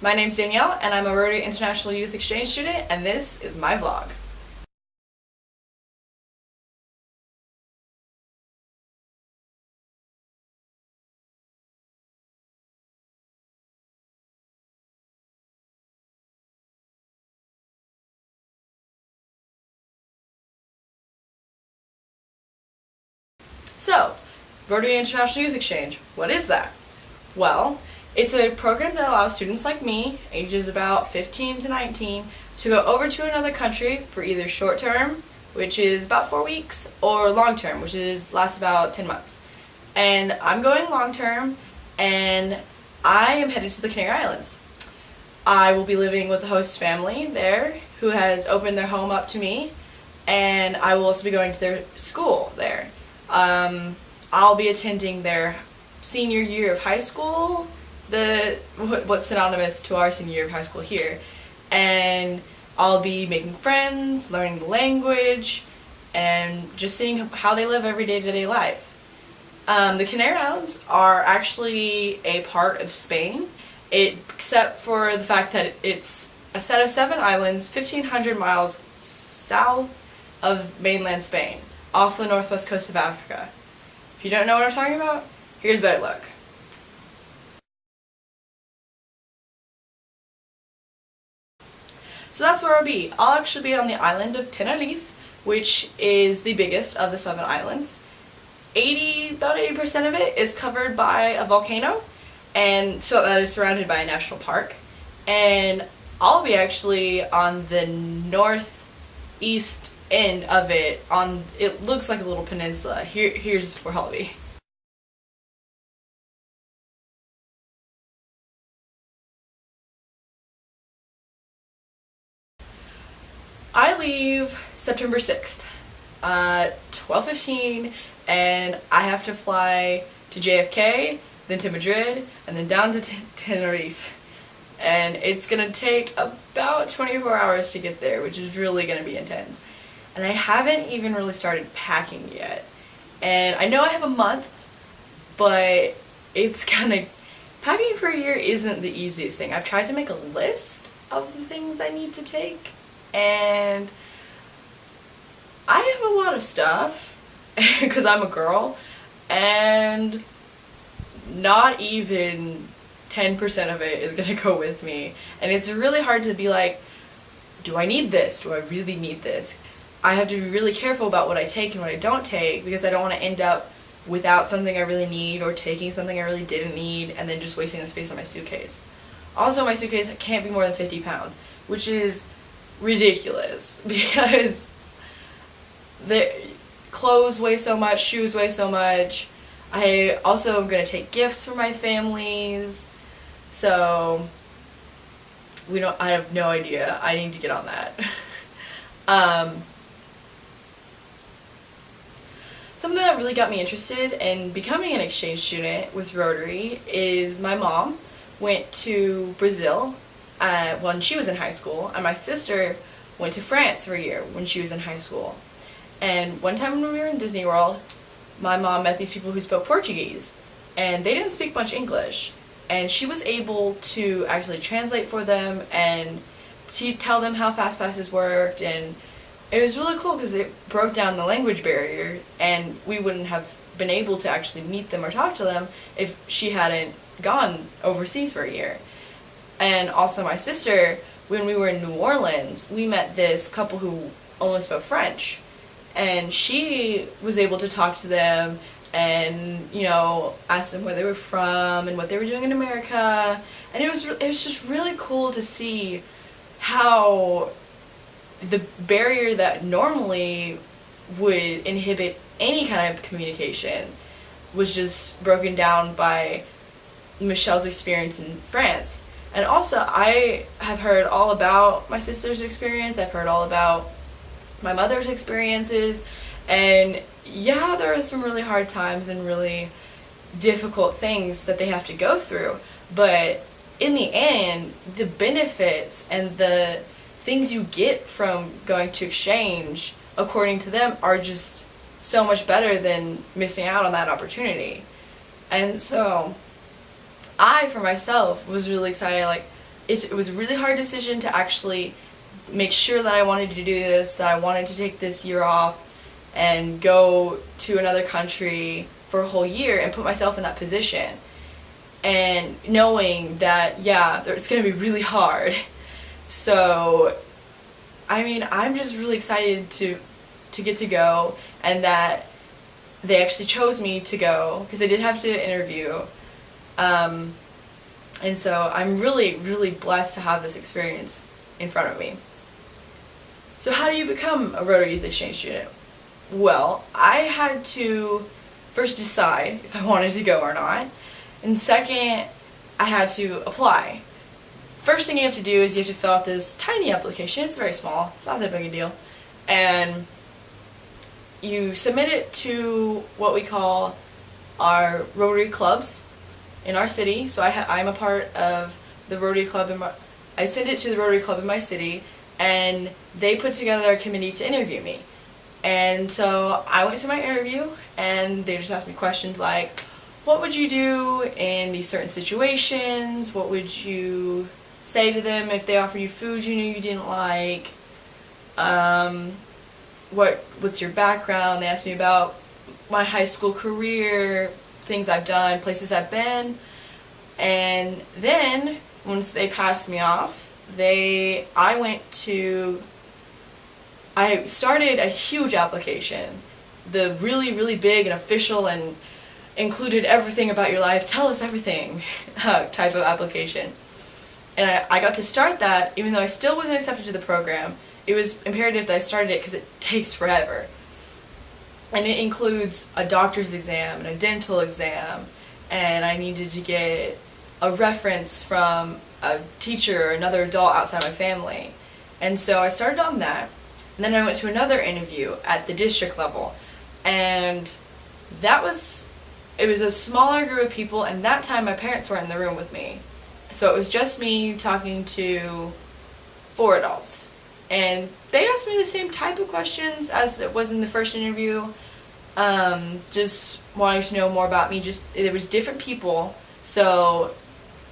My name's Danielle, and I'm a Rotary International Youth Exchange student, and this is my vlog. So, Rotary International Youth Exchange, what is that? Well, it's a program that allows students like me, ages about 15 to 19, to go over to another country for either short term, which is about 4 weeks, or long term, which lasts about 10 months. And I'm going long term, and I am headed to the Canary Islands. I will be living with a host family there who has opened their home up to me, and I will also be going to their school there. I'll be attending their senior year of high school, what's synonymous to our senior year of high school here, and I'll be making friends, learning the language, and just seeing how they live every day-to-day life. The Canary Islands are actually a part of Spain, except for the fact that it's a set of 7 islands 1,500 miles south of mainland Spain, off the northwest coast of Africa. If you don't know what I'm talking about, here's a better look. So that's where I'll be. I'll actually be on the island of Tenerife, which is the biggest of the 7 islands. About 80% of it is covered by a volcano, and so that is surrounded by a national park. And I'll be actually on the northeast end of it. It looks like a little peninsula. Here's where I'll be. I leave September 6th, 12:15, and I have to fly to JFK, then to Madrid, and then down to Tenerife. And it's gonna take about 24 hours to get there, which is really gonna be intense. And I haven't even really started packing yet. And I know I have a month, but packing for a year isn't the easiest thing. I've tried to make a list of the things I need to take, and I have a lot of stuff because I'm a girl, and not even 10% of it is gonna go with me. And it's really hard to be like, do I need this? Do I really need this? I have to be really careful about what I take and what I don't take, because I don't want to end up without something I really need or taking something I really didn't need and then just wasting the space on my suitcase. Also, my suitcase can't be more than 50 pounds, which is ridiculous because the clothes weigh so much, shoes weigh so much. I also am going to take gifts for my families, so I have no idea. I need to get on that. Something that really got me interested in becoming an exchange student with Rotary is my mom went to Brazil when she was in high school, and my sister went to France for a year when she was in high school. And one time when we were in Disney World, my mom met these people who spoke Portuguese, and they didn't speak much English, and she was able to actually translate for them and tell them how fast passes worked, and it was really cool because it broke down the language barrier, and we wouldn't have been able to actually meet them or talk to them if she hadn't gone overseas for a year. And also my sister, when we were in New Orleans, we met this couple who only spoke French, and she was able to talk to them and, ask them where they were from and what they were doing in America. And it was just really cool to see how the barrier that normally would inhibit any kind of communication was just broken down by Michelle's experience in France. And also, I have heard all about my sister's experience. I've heard all about my mother's experiences, and yeah, there are some really hard times and really difficult things that they have to go through, but in the end, the benefits and the things you get from going to exchange, according to them, are just so much better than missing out on that opportunity. And so I, for myself, was really excited, like, it was a really hard decision to actually make sure that I wanted to do this, that I wanted to take this year off and go to another country for a whole year and put myself in that position. And knowing that, yeah, it's going to be really hard. So, I mean, I'm just really excited to get to go, and that they actually chose me to go, because I did have to interview. And so I'm really, really blessed to have this experience in front of me. So how do you become a Rotary Youth Exchange student? Well, I had to first decide if I wanted to go or not, and second, I had to apply. First thing you have to do is you have to fill out this tiny application. It's very small. It's not that big a deal. And you submit it to what we call our Rotary clubs in our city. So I'm a part of the Rotary club I sent it to the Rotary club in my city, and they put together a committee to interview me. And so I went to my interview, and they just asked me questions like, what would you do in these certain situations? What would you say to them if they offered you food you knew you didn't like? What's your background? They asked me about my high school career, things I've done, places I've been. And then once they passed me off, I started a huge application, the really, really big and official and included everything about your life, tell us everything type of application. And I got to start that even though I still wasn't accepted to the program. It was imperative that I started it because it takes forever. And it includes a doctor's exam and a dental exam, and I needed to get a reference from a teacher or another adult outside my family. And so I started on that, and then I went to another interview at the district level, and it was a smaller group of people, and that time my parents weren't in the room with me. So it was just me talking to 4 adults. And they asked me the same type of questions as it was in the first interview, just wanting to know more about me. There was different people, so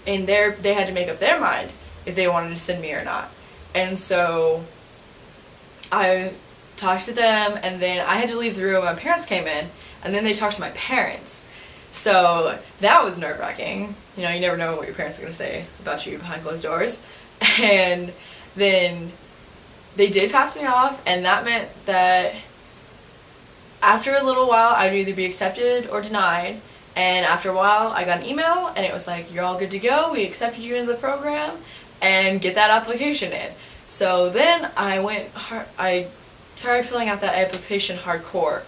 they had to make up their mind if they wanted to send me or not. And so I talked to them, and then I had to leave the room. My parents came in, and then they talked to my parents. So that was nerve-wracking. You know, you never know what your parents are going to say about you behind closed doors. And then they did pass me off, and that meant that after a little while I'd either be accepted or denied. And after a while I got an email, and it was like, you're all good to go, we accepted you into the program, and get that application in. So then I started filling out that application hardcore,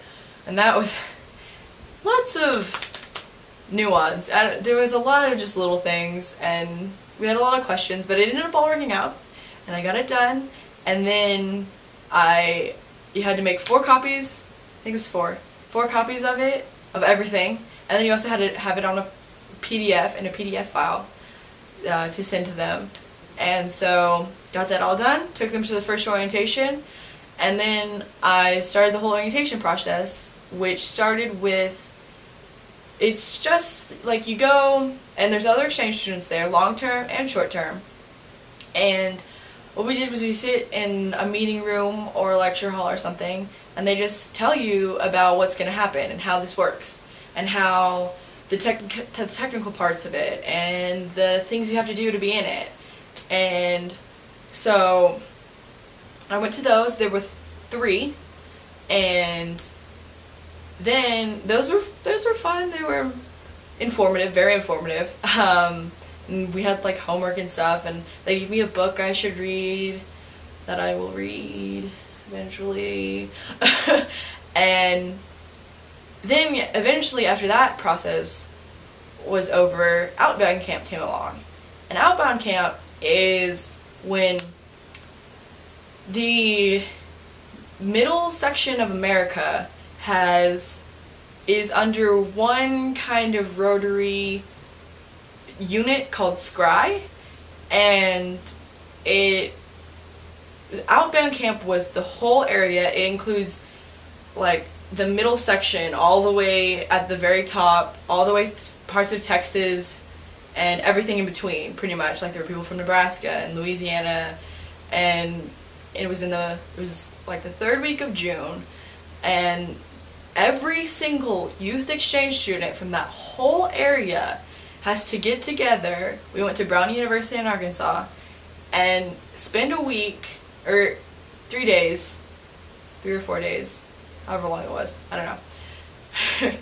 and that was lots of nuance. There was a lot of just little things, and we had a lot of questions, but it ended up all working out, and I got it done. And then you had to make 4 copies, I think it was 4 copies of it, of everything, and then you also had to have it on a PDF, in a PDF file to send to them. And so got that all done, took them to the first orientation, and then I started the whole orientation process, which started with, it's just like you go, and there's other exchange students there, long-term and short-term, and what we did was we sit in a meeting room or a lecture hall or something, and they just tell you about what's going to happen and how this works, and how the technical parts of it, and the things you have to do to be in it. And so I went to those. There were 3, and then those were fun. They were informative, very informative. And we had like homework and stuff, and they gave me a book I should read that I will read eventually. And then eventually after that process was over, Outbound Camp came along. And Outbound Camp is when the middle section of America is under one kind of Rotary unit called Scry, and Outbound Camp was the whole area. It includes like the middle section all the way at the very top, all the way parts of Texas, and everything in between, pretty much. Like, there were people from Nebraska and Louisiana, and it was like the third week of June, and every single youth exchange student from that whole area has to get together. We went to Brown University in Arkansas and spend a week, or 3 days, 3 or 4 days, however long it was, I don't know,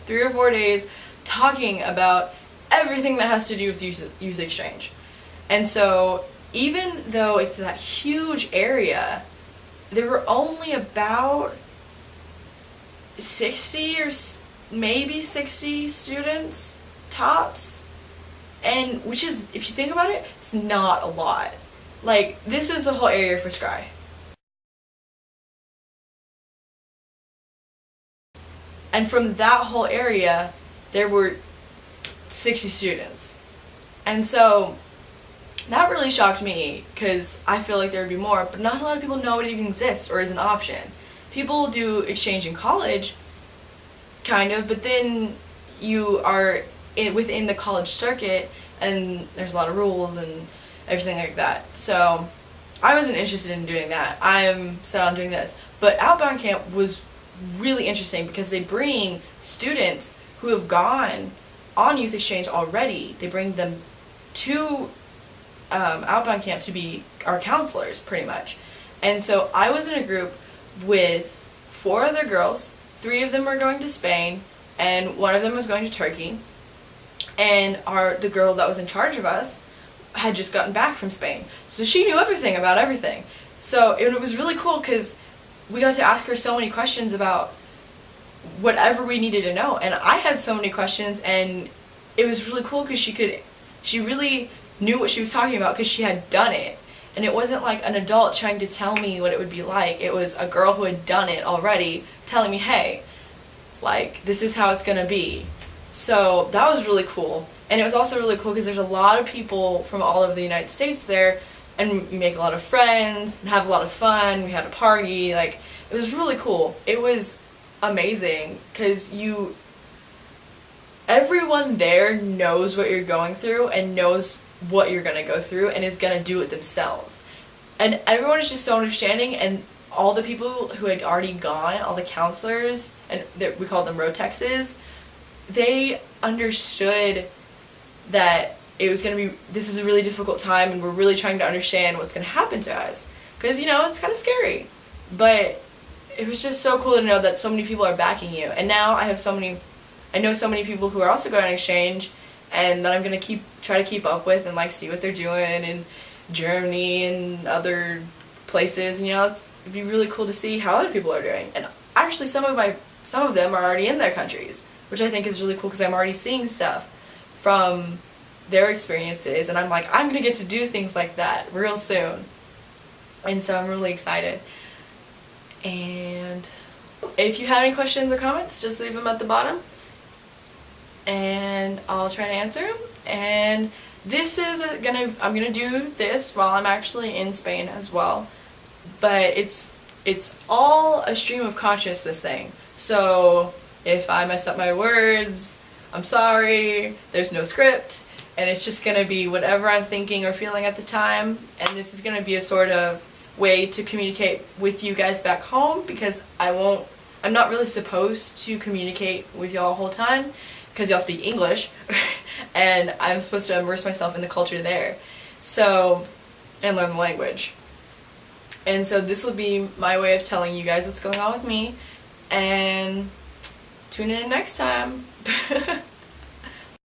3 or 4 days talking about everything that has to do with youth exchange. And so even though it's that huge area, there were only about 60 or maybe 60 students tops, and which is, if you think about it, it's not a lot. Like, this is the whole area for Scry. And from that whole area, there were 60 students. And so that really shocked me, because I feel like there would be more, but not a lot of people know it even exists or is an option. People do exchange in college, kind of, but then you are within the college circuit, and there's a lot of rules and everything like that. So I wasn't interested in doing that. I'm set on doing this. But Outbound Camp was really interesting because they bring students who have gone on youth exchange already. They bring them to Outbound Camp to be our counselors, pretty much. And so I was in a group with 4 other girls. 3 of them were going to Spain, and 1 of them was going to Turkey. And the girl that was in charge of us had just gotten back from Spain, so she knew everything about everything. So it was really cool because we got to ask her so many questions about whatever we needed to know, and I had so many questions, and it was really cool because she really knew what she was talking about because she had done it. And it wasn't like an adult trying to tell me what it would be like. It was a girl who had done it already telling me, hey, like, this is how it's gonna be. So that was really cool. And it was also really cool because there's a lot of people from all over the United States there, and we make a lot of friends and have a lot of fun. We had a party. Like, it was really cool. It was amazing because everyone there knows what you're going through and knows what you're gonna go through and is gonna do it themselves. And everyone is just so understanding, and all the people who had already gone, all the counselors, and we call them Rotexes, they understood that this is a really difficult time, and we're really trying to understand what's gonna happen to us. Because, it's kind of scary. But it was just so cool to know that so many people are backing you. And now I know so many people who are also going on exchange, and that I'm going to try to keep up with and, like, see what they're doing in Germany and other places. And, it'd be really cool to see how other people are doing. And actually some of them are already in their countries, which I think is really cool because I'm already seeing stuff from their experiences, and I'm like, I'm going to get to do things like that real soon. And so I'm really excited. And if you have any questions or comments, just leave them at the bottom, and I'll try to answer them. And this is I'm gonna do this while I'm actually in Spain as well, but it's all a stream of consciousness thing. So if I mess up my words, I'm sorry. There's no script, and it's just gonna be whatever I'm thinking or feeling at the time. And this is gonna be a sort of way to communicate with you guys back home, because I'm not really supposed to communicate with y'all the whole time because y'all speak English and I'm supposed to immerse myself in the culture there, and learn the language. And so this will be my way of telling you guys what's going on with me, and tune in next time.